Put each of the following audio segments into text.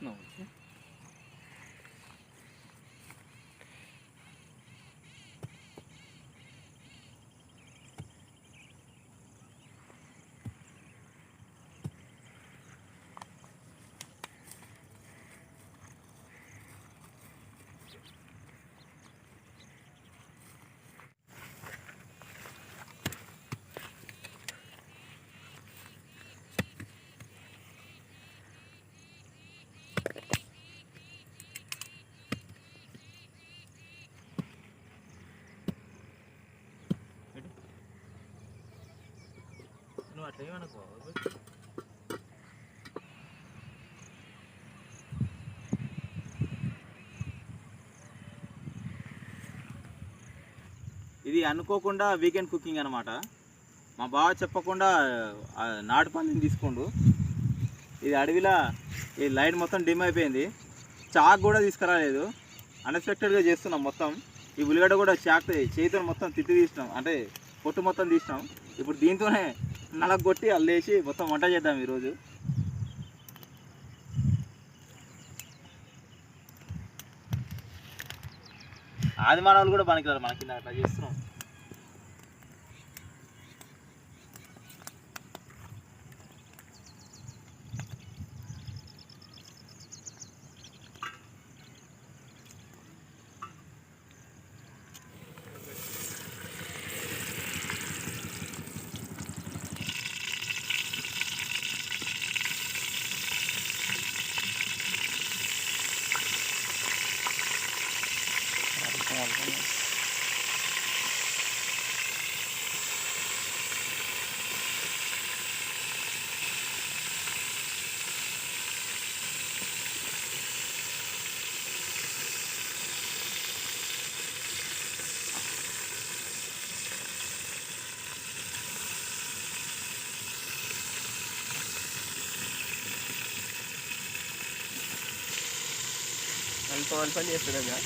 చేస్తున్నావు? నువ్వు అట్లా ఏమనుకో. ఇది అనుకోకుండా వీకెండ్ కుకింగ్ అనమాట. మా బావ చెప్పకుండా నాటు పందిని తీసుకుండు. ఇది అడవిలో ఈ లైట్ మొత్తం డిమ్ అయిపోయింది. చాక్ కూడా తీసుకురాలేదు. అన్ఎక్స్పెక్టెడ్గా చేస్తున్నాం మొత్తం. ఈ ఉల్లిగడ్డ కూడా చాక్ చేతితో మొత్తం తిత్తి తీసినాం, అంటే పొట్టు మొత్తం తీసినాం. ఇప్పుడు దీంతోనే నలగొట్టి అల్లేసి మొత్తం వంట చేద్దాం ఈరోజు. ఆదిమానవాళ్ళు కూడా పనికిరారు మనకి, అట్లా చేస్తున్నాం. వాళ్ళ పని చేస్తుందా?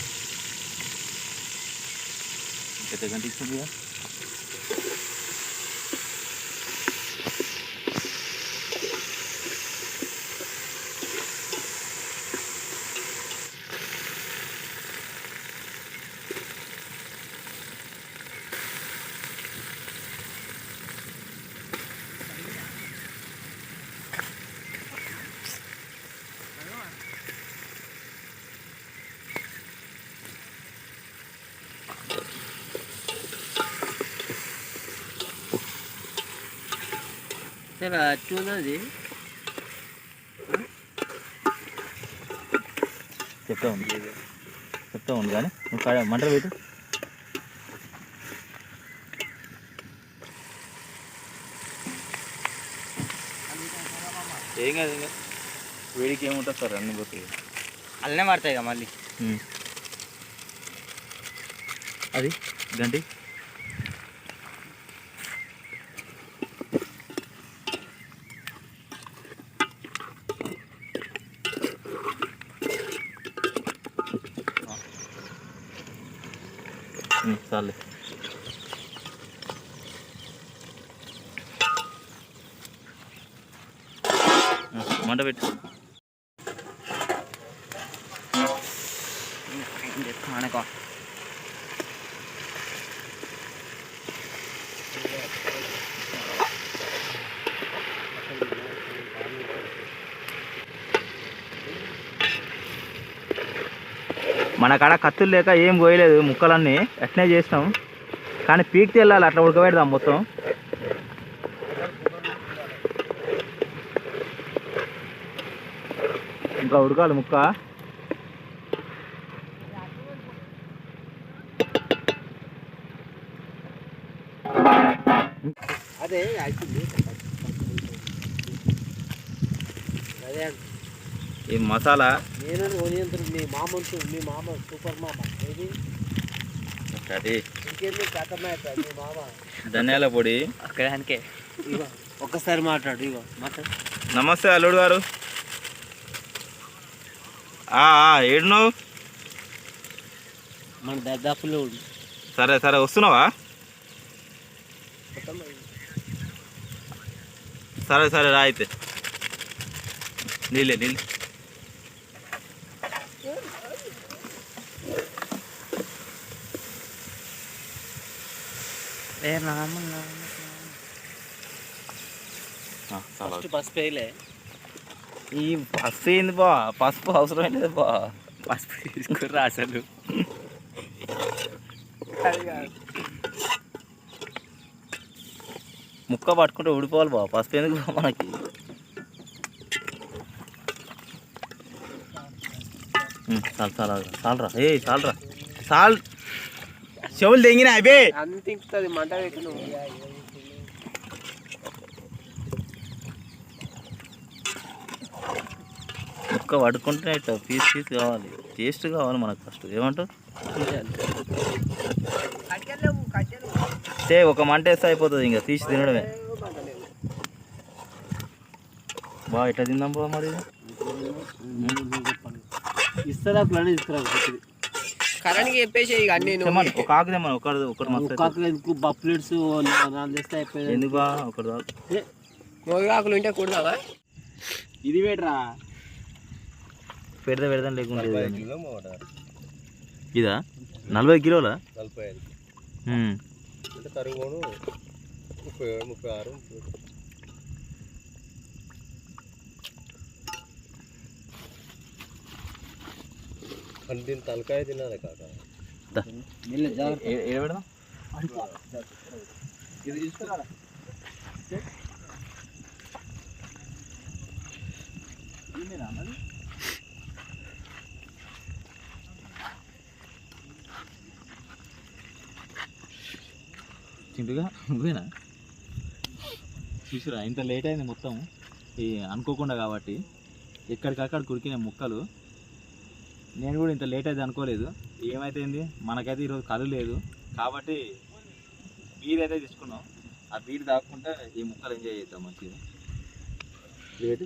పెద్ద కనిపిస్తుంది. చూడది చెప్తా ఉంది కానీ నువ్వు మంటలు పెట్టు. ఏం కాదు, ఇంకా వేడికి ఏముంటుంది సార్, అన్నీ పోతాయి. అల్లనే పడతాయి కదా మళ్ళీ. అది గంటి చాలే. మంట పెట్టు. మన కాడ కత్తులు లేక ఏం కోయలేదు, ముక్కలన్నీ ఎట్నే చేస్తాం. కానీ పీక్కి వెళ్ళాలి, అట్లా ఉడకబెడదాం మొత్తం. ఇంకా ఉడకాలి ముక్క. అదే ఈ మసాలా నేను మీ మామ సూపర్ మామ అది ఇంకేంది కథమైతుంది మీ మామ. ధనియాల పొడి అక్కడానికే. ఇగో ఒక్కసారి మాట్లాడు. ఇగో మాట్లాడు. నమస్తే అల్లుడు గారు. ఏడు నువ్వు? మన దర్దాపులో. సరే సరే వస్తున్నావా? సరే సరే రా అయితే. నీళ్ళు పసుపు వేయలే. ఈ పసుపు ఏంది బా, పసుపు అవసరం లేదు బా, పసుపు తీసుకురా అసలు. ముక్క పట్టుకుంటే ఊడిపోవాలి బా, పసుపు ఎందుకు బా మనకి. చాలరా చాలరా చాలు, చెవులు తెంగినా అవే. అంత ఇంకుతుంది మంట పెట్టు. ముక్క పడుకుంటే ఇట్లా పీస్ కావాలి, టేస్ట్ కావాలి మనకు ఫస్ట్. ఏమంటావు? ఒక మంట వేస్తే అయిపోతుంది, ఇంకా తీసి తినడమే. బా ఇట్లా తిందాం బా మరి. ఇస్తారా ప్లాన్ ఇస్తారా కరెంట్కి చెప్పేసి ఇక అన్నీ ఒక ఆకుదేమో ఒకటి మస్తు ప్లేట్స్ తెస్తే అయిపోయింది. ఎందుకు బా ఒకటి ఆకులు ఉంటే కూడదామా? ఇది పెట్టరా, పెడదాం లేకుండా. ఇదా 40 కిలోలా? 45 తరుగును 36. అంటే దీని తలకాయ తినాలి కాక. ఇది తీసుకురా. చింటుగా నువ్వేనా? చూసిరా ఇంత లేట్ అయింది మొత్తం, ఈ అనుకోకుండా కాబట్టి ఎక్కడికక్కడ కురికిన ముక్కలు. నేను కూడా ఇంత లేట్ అయితే అనుకోలేదు. ఏమైతే మనకైతే ఈరోజు కళ్ళు లేదు కాబట్టి బీర్ అయితే తీసుకున్నాం. ఆ బీర్ తాగకుండా ఈ ముక్కలు ఎంజాయ్ చేద్దాం మంచిగా. రేటు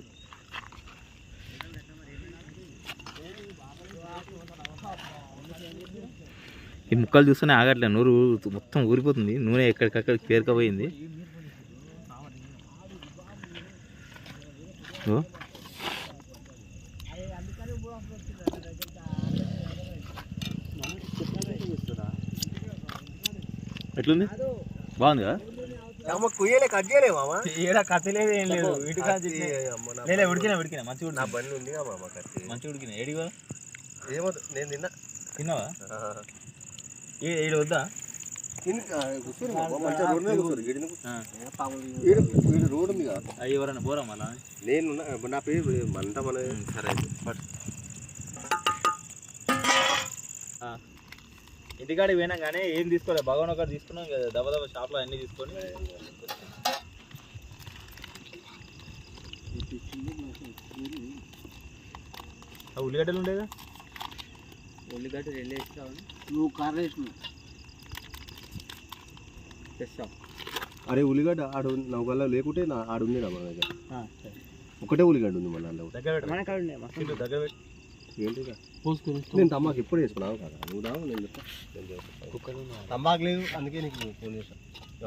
ఈ ముక్కలు చూస్తూనే ఆగట్లేదు, నూరు మొత్తం ఊరిపోతుంది, నూనె ఎక్కడికక్కడ పేరుకపోయింది. ఎట్లుంది? బాగుంది కదా? కుయ్యలే కట్ చేయలేము మామ. కట్టలేదు ఏం లేదు, ఉడికినా మంచిగా నా బండి ఉంది మామ, మంచిగా ఉడికినా. ఏడిగా ఏమో నేను తిన్నావా? ఏడు వద్దా? రోడ్ ఉంది కదా, ఎవరన్నా పోరా మళ్ళా? నేను నా పేరు మంట మన. సరే ఇంటికాడికి పోయినా కానీ ఏం తీసుకోలేదు, భగవాన్ ఒకటి తీసుకున్నాం కదా, దెబ్బ షాప్లో అన్నీ తీసుకొని. ఉల్లిగడ్డలు ఉండేగా? ఉల్లిగడ్డలు వెళ్ళి వేస్తావు నువ్వు, కార్ వేసినావు తెస్తావు. అరే ఉల్లిగడ్డ ఆడు నవ్వుగల్లా లేకుంటే ఆడు ఉంది మన దగ్గర, ఒకటే ఉల్లిగడ్డ ఉంది మన దగ్గర. ఏంటిగా నేను తమ్మాకు ఎప్పుడు వేసుకున్నావు కదా, నువ్వు రావు నేను తమ్మాకు లేదు, అందుకే నీకు ఫోన్ చేశాను.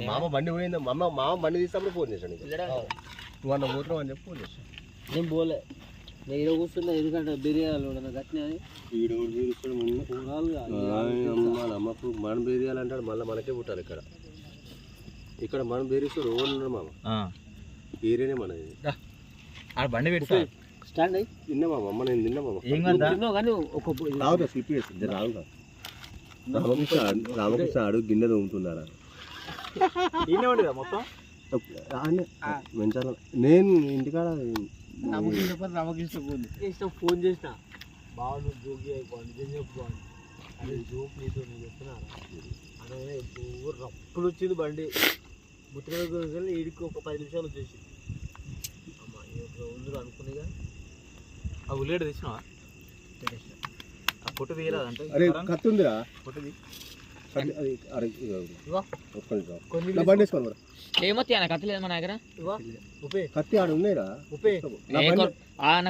మామ బండి పోయింది, మామ బండి తీసినప్పుడు ఫోన్ చేశాను. నువ్వు అన్న పోతున్నావు అని చెప్పి ఫోన్ చేశాను. నేను పోలే, నేను ఈరోజు కూర్చున్నా ఎందుకంటే బిర్యానీలు గట్టిన అమ్మప్పుడు మనం బిర్యానీ అంటాడు, మళ్ళీ మనకే పుట్టాలి. ఇక్కడ మనం బేరిస్తాడు ఓన్ ఉన్నాడు మామ, ఏరియానే మనది. బండి పెడతా స్టాండ్ అయ్యి తిన్నా మామ, అమ్మ నేను తిన్నా మామ. కానీ ఒక రావుతా స్లిప్ చేస్తుంది రావుతా. రామకృష్ణ ఆడు గిన్నె తోముతున్నారా మొత్తం మంచాల. నేను ఇంటికాడ రామకృష్ణ ఫోన్ చేసిన, బాగా నువ్వు జోగి అయిపోయింది నిజం చెప్పుకోండి. అదే జోక్ నీతో నేను చెప్తున్నారా అదే రప్పులు వచ్చింది బండి. ముత్తిన ఈడికి ఒక 10 నిమిషాలు వచ్చేసి అమ్మ ఉందరు అనుకునేగా. ఆ ఉల్లిగడ్డ తెచ్చినావా? ఆ పొట్టు తీయరాదంటే కత్తి ఉందిరా, పొట్టుది ఏమొత్తి కత్తి లేదు మన దగ్గర. కత్తి ఆడ ఉన్నాయిరా,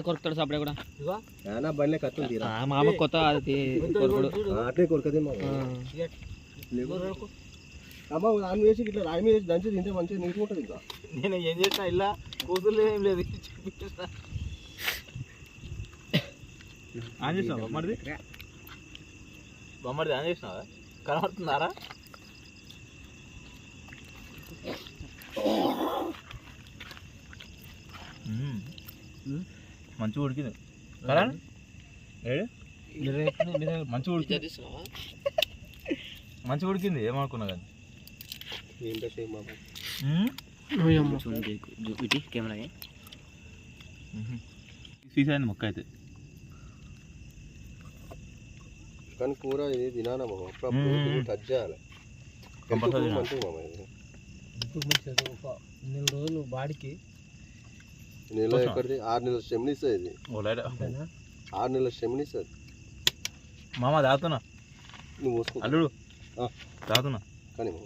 కొరుకుతాడు అప్పుడే కూడా బండి కత్తి ఉంది. మా అమ్మ కొత్త అట్లే కొరకదే అమ్మ. దాన్ని వేసి ఇట్లా రాయి మీద వేసి దంచి తింటే మంచిగా నీట్గా ఉంటుంది. ఇంకా నేను ఏం చేసినా ఇలా కూతురు ఏం లేదు ఆన్ చేసినావా? బొమ్మడిది ఆన్ చేసినావా? కనబడుతున్నారా? మంచిగా ఉడికింది కదా మంచిగా ఉడికింది మంచిగా ఉడికింది ఏమనుకున్నా కానీ ఏంటో సేమ్ మామ తీసేయండి మొక్క అయితే కానీ కూర ఇది తినాలా మామ అప్పుడప్పుడు టచ్ చేయాలి కంపల్సరీ మంచిగా మామ ఇది ఇప్పుడు మంచిగా ఒక 4 రోజులు బాడీకి నెల ఎక్కడిది 6 నెలల స్టెమిని ఇస్తుంది ఇది ఓ లైట్ 6 నెలల స్టెమిని ఇస్తుంది మామ తాగుతున్నా నువ్వు మోసుకో అల్లుడు తాగుతున్నా కానీ మామ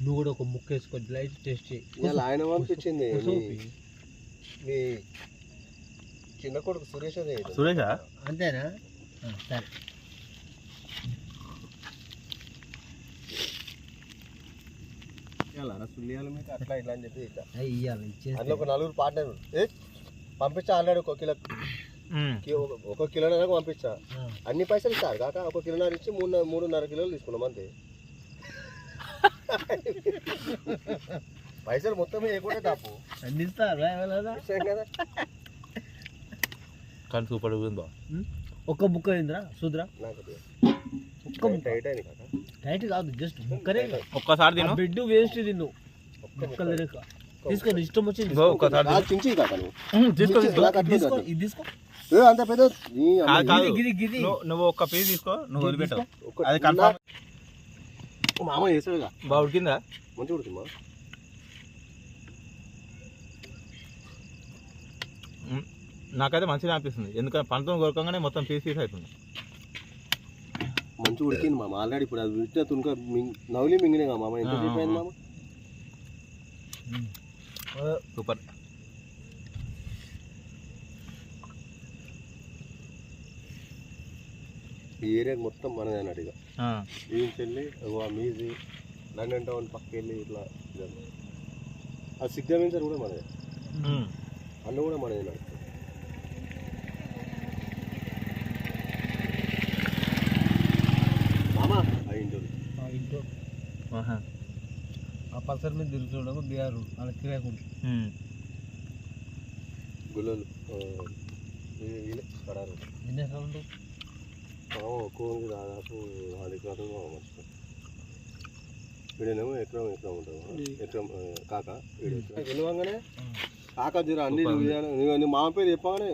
నువ్వు కూడా ఒక ముక్క వేసుకో లైట్ టేస్ట్ చేయి ఇవాళ ఆయన పంపించింది మీ చిన్న కొడుకు సురేష్ అదే సురేషా అంతేనా సరే సుల్లియాల మీకు అట్లా ఇట్లా అని చెప్పి ఇట్లా ఇవ్వాలి ఇచ్చేసి అందులో ఒక 4 పార్ట్నర్ పంపించా ఆల్రెడీ ఒక కిలో ఒక కిలోన్నర పంపించా అన్ని పైసలు ఇస్తారు కాక ఒక కిలోన్నర ఇచ్చి 3.5 కిలోలు తీసుకున్నాం అంతే పైసలు మొత్తం వేయకుండా తప్పు అన్ని ఇస్తారు విషయం కదా కానీ సూపర్ ఉందో ఒక్క బుక్క అయిందిరా చూద్రా నాకు ఒక్క ముక్క టైట్ అయింది కాక టైట్ కాదు జస్ట్ ముక్కనే ఒక్కసారి తిను బెడ్ వేస్ట్ తిన్ను ముక్కలు తినక తీసుకో నీ ఇష్టం వచ్చింది ఇగో ఒక్కసారి తిను. చించి కాక నువ్వు తీసుకో తీసుకో నాకు అట్లా తీసుకో వద్దు. ఇది తీసుకో అంత పెద్ద నీ అమ్మ కాదు, కాదు. గిది గిది నువ్వు ఒక్క పీస్ తీసుకో నువ్వు వదిలిపెట్టావు ఒక్క- అది కన్ఫర్మ్ మామ చేసాడుగా బాగా ఉడికిందా మంచిగా ఉడుతుందా నాకైతే మంచిగా అనిపిస్తుంది ఎందుకంటే పంతం కొరకంగానే మొత్తం పీస్ పీస్ అవుతుంది మంచిగా ఉడికింది మామ ఆల్రెడీ ఇప్పుడు అది ఉడికిన తునుక నవ్వులి మింగినే కదా మామ ఎంత సేపు అయింది మామ సూపర్ ఈ ఏరియా మొత్తం మనదే అన్నట్టు ఇక ఈ చెల్లి మీది లండన్ టౌన్ పక్కకి వెళ్ళి ఇట్లా ఇదంతా. ఆ సిగ్నమించర్ కూడా మనదే అన్న కూడా మనదే నడుస్తుంది మామ ఆ ఇంటి ఆ ఇంట్లో ఆ పల్సర్ మీద తిరుగుతుండగా బీఆర్ అలా కిరాకుంటు గుల్లలు వీళ్ళే కడారు ఎన్ని ఎకరాలు ఒక్కొక్కరికి దాదాపు 4 ఎకరాలు మర్చిపోయి వీడేనేమో ఎకరం ఉంటుంది ఎకరం కాక వీడు గెలవంగానే కాక జీరో అన్ని నువ్వు మామ పేరు చెప్పగానే